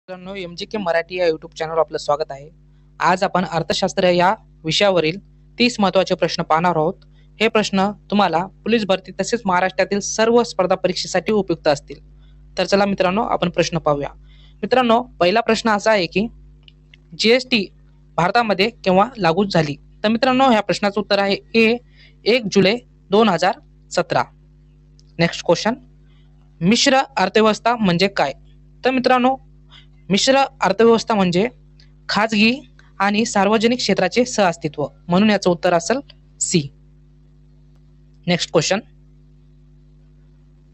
मित्रांनो, MGK मराठी या YouTube चॅनलवर आपलं स्वागत आहे. आज आपण अर्थशास्त्र या विषयावरील 30 महत्त्वाचे प्रश्न पाहणार आहोत. हे प्रश्न तुम्हाला पोलीस भरती तसेच महाराष्ट्रातील सर्व स्पर्धा परीक्षेसाठी उपयुक्त असतील. तर चला मित्रांनो, आपण प्रश्न पाहूया. मित्रांनो, पहिला प्रश्न असा आहे की GST भारतामध्ये केव्हा लागू झाली? तर मित्रांनो, ह्या प्रश्नाचं उत्तर आहे ए 1 जुलै 2017. नेक्स्ट क्वेश्चन, मिश्र अर्थव्यवस्था म्हणजे काय? तर मित्रांनो, मिश्र अर्थव्यवस्था म्हणजे खाजगी आणि सार्वजनिक क्षेत्राचे सहअस्तित्व, म्हणून याचं उत्तर असेल सी. नेक्स्ट क्वेश्चन,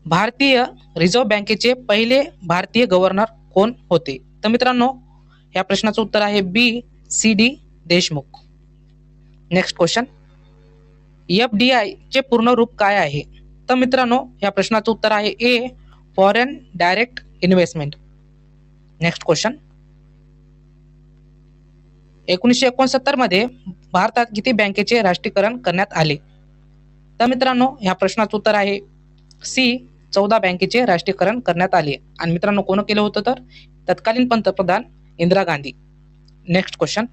भारतीय रिझर्व्ह बँकेचे पहिले भारतीय गव्हर्नर कोण होते? तर मित्रांनो, या प्रश्नाचं उत्तर आहे B C Deshmukh. Next question, FDI चे पूर्ण रूप काय आहे? तर मित्रांनो, या प्रश्नाचं उत्तर आहे a foreign direct investment. Next question, 1969 मध्ये भारतात किती बँकेचे राष्ट्रीयकरण करण्यात आले? तर मित्रांनो, ह्या प्रश्नाचं उत्तर आहे सी 14 बँकेचे राष्ट्रीयकरण करण्यात आले. आणि मित्रांनो, कोण केलं होतं? तर तत्कालीन पंतप्रधान इंदिरा गांधी. नेक्स्ट क्वेश्चन,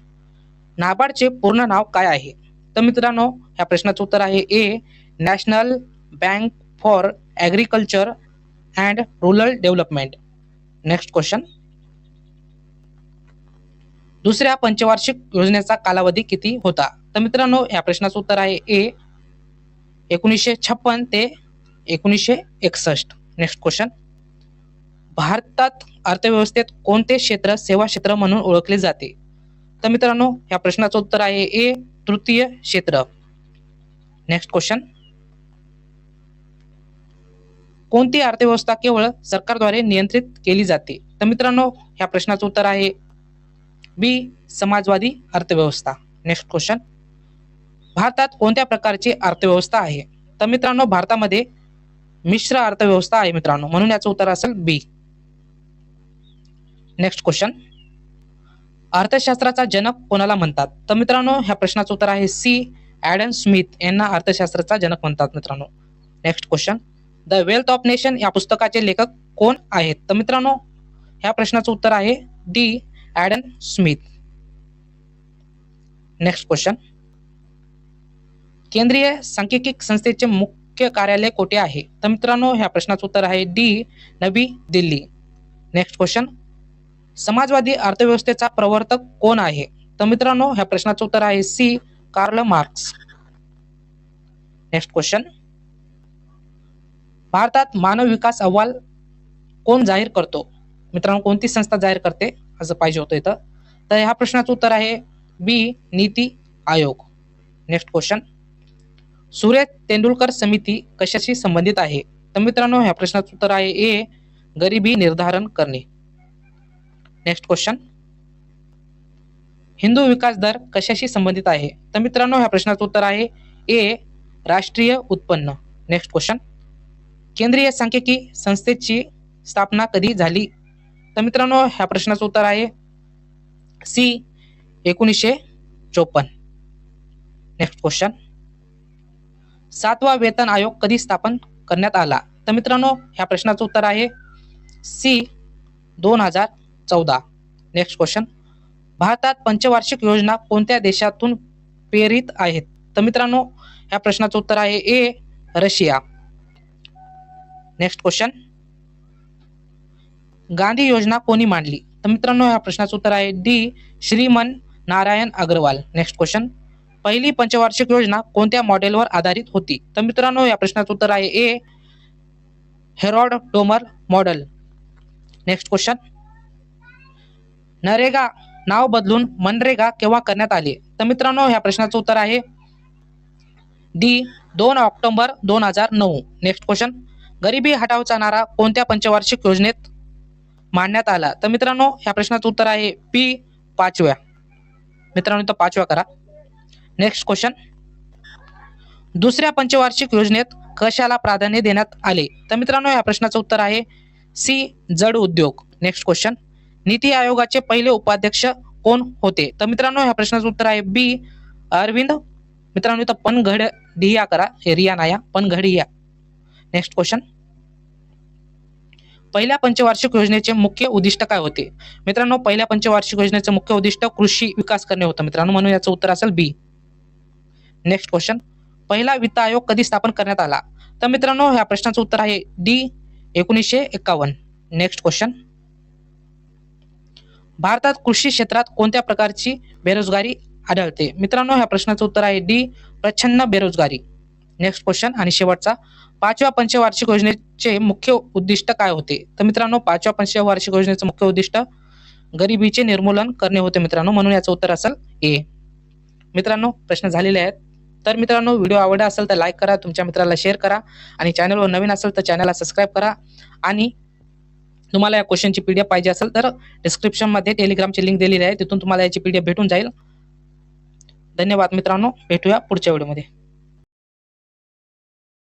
नाबार्डचे पूर्ण नाव काय आहे? तर मित्रांनो, ह्या प्रश्नाचं उत्तर आहे ए national bank for agriculture and rural development. Next question, दुसऱ्या पंचवार्षिक योजनेचा कालावधी किती होता? तर मित्रांनो, या प्रश्नाचं उत्तर आहे ए 1956 ते 1961. नेक्स्ट क्वेश्चन, भारतात अर्थव्यवस्थेत कोणते क्षेत्र सेवा क्षेत्र म्हणून ओळखले जाते? तर मित्रांनो, या प्रश्नाचं उत्तर आहे ए तृतीय क्षेत्र. नेक्स्ट क्वेश्चन, कोणती अर्थव्यवस्था केवळ सरकारद्वारे नियंत्रित केली जाते? तर मित्रांनो, ह्या प्रश्नाचं उत्तर आहे बी समाजवादी अर्थव्यवस्था. नेक्स्ट क्वेश्चन, भारतात कोणत्या प्रकारची अर्थव्यवस्था आहे? तर मित्रांनो, भारतामध्ये मिश्र अर्थव्यवस्था आहे मित्रांनो, म्हणून याचं उत्तर असेल बी. नेक्स्ट क्वेश्चन, अर्थशास्त्राचा जनक कोणाला म्हणतात? तर मित्रांनो, ह्या प्रश्नाचं उत्तर आहे सी ॲडम स्मिथ यांना अर्थशास्त्राचा जनक म्हणतात मित्रांनो. Next question, the wealth of nation या पुस्तकाचे लेखक कोण आहेत? तर मित्रांनो, ह्या प्रश्नाचं उत्तर आहे D Adam Smith. Next question, केंद्रीय सांख्यिकी संस्थेचे मुख्य कार्यालय कोठे आहे? तर मित्रांनो, ह्या प्रश्नाचं उत्तर आहे डी नवी दिल्ली. नेक्स्ट क्वेश्चन, समाजवादी अर्थव्यवस्थेचा प्रवर्तक कोण आहे? तर मित्रांनो, ह्या प्रश्नाचं उत्तर आहे C Karl Marx. Next question, भारतात मानव विकास अहवाल कोण जाहीर करतो? मित्रांनो, कोणती संस्था जाहीर करते असं पाहिजे होतं इथं. तर ह्या प्रश्नाचं उत्तर आहे बी नीती आयोग. नेक्स्ट क्वेश्चन, सुरेश तेंडुलकर समिती कशाशी संबंधित आहे? तर मित्रांनो, ह्या प्रश्नाचं उत्तर आहे ए गरिबी निर्धारण करणे. नेक्स्ट क्वेश्चन, हिंदू विकास दर कशाशी संबंधित आहे? तर मित्रांनो, ह्या प्रश्नाचं उत्तर आहे ए राष्ट्रीय उत्पन्न. नेक्स्ट क्वेश्चन, केंद्रीय सांख्यिकी संस्थेची स्थापना कधी झाली? तर मित्रांनो, ह्या प्रश्नाचं उत्तर आहे सी 1954. नेक्स्ट क्वेश्चन, 7वा वेतन आयोग कधी स्थापन करण्यात आला? तर मित्रांनो, ह्या प्रश्नाचं उत्तर आहे सी 2014. नेक्स्ट क्वेश्चन, भारतात पंचवार्षिक योजना कोणत्या देशातून प्रेरित आहेत? तर मित्रांनो, ह्या प्रश्नाचं उत्तर आहे A Russia. Next question, Gandhi योजना कोणी मांडली? तर मित्रांनो, ह्या प्रश्नाचं उत्तर आहे D Shriman Narayan Agarwal. Next question, पहिली पंचवार्षिक योजना कोणत्या मॉडेलवर आधारित होती? तर मित्रांनो, या प्रश्नाचं उत्तर आहे A Harrod Domar model. Next question, NREGA नाव बदलून मनरेगा केव्हा करण्यात आले? तर मित्रांनो, ह्या प्रश्नाचं उत्तर आहे डी 2 ऑक्टोबर 2009. नेक्स्ट क्वेश्चन, गरिबी हटावचा नारा कोणत्या पंचवार्षिक योजनेत मांडण्यात आला? तर मित्रांनो, ह्या प्रश्नाचं उत्तर आहे पी 5व्या. मित्रांनो, इथं 5व्या करा. नेक्स्ट क्वेश्चन, दुसऱ्या पंचवार्षिक योजनेत कशाला प्राधान्य देण्यात आले? तर मित्रांनो, या प्रश्नाचं उत्तर आहे सी जड उद्योग. नेक्स्ट क्वेश्चन, नीती आयोगाचे पहिले उपाध्यक्ष कोण होते? तर मित्रांनो, ह्या प्रश्नाचं उत्तर आहे बी अरविंद. मित्रांनो, इथं पनघडिया करा, हे रिया नाया पनघडिया. नेक्स्ट क्वेश्चन, पहिल्या पंचवार्षिक योजनेचे मुख्य उद्दिष्ट काय होते? मित्रांनो, पहिल्या पंचवार्षिक योजनेचे मुख्य उद्दिष्ट कृषी विकास करणे होतं मित्रांनो, म्हणून याचं उत्तर असेल बी. नेक्स्ट क्वेश्चन, पहिला वित्त आयोग कधी स्थापन करण्यात आला? तर मित्रांनो, ह्या प्रश्नाचं उत्तर आहे डी, 1951. नेक्स्ट क्वेश्चन, भारतात कृषी क्षेत्रात कोणत्या प्रकारची बेरोजगारी आढळते? मित्रांनो, ह्या प्रश्नाचं उत्तर आहे डी, प्रच्छन्न बेरोजगारी. नेक्स्ट क्वेश्चन आणि शेवटचा, पाचव्या पंचवार्षिक योजनेचे मुख्य उद्दिष्ट काय होते? तर मित्रांनो, पाचव्या पंचवार्षिक योजनेचे मुख्य उद्दिष्ट गरिबीचे निर्मूलन करणे होते मित्रांनो, म्हणून याचं उत्तर असेल ए. मित्रांनो, प्रश्न झालेले आहेत. तर मित्रांनो, व्हिडिओ आवडला असेल तर लाईक करा, तुमच्या मित्राला शेअर करा आणि चॅनलवर नवीन असेल तर चॅनलला सबस्क्राईब करा. आणि तुम्हाला या क्वेश्चनची पीडीएफ पाहिजे असेल तर डिस्क्रिप्शनमध्ये टेलिग्रामची लिंक दिलेली आहे, तिथून तुम्हाला याची पीडीएफ भेटून जाईल. धन्यवाद मित्रांनो, भेटूया पुढच्या व्हिडिओमध्ये.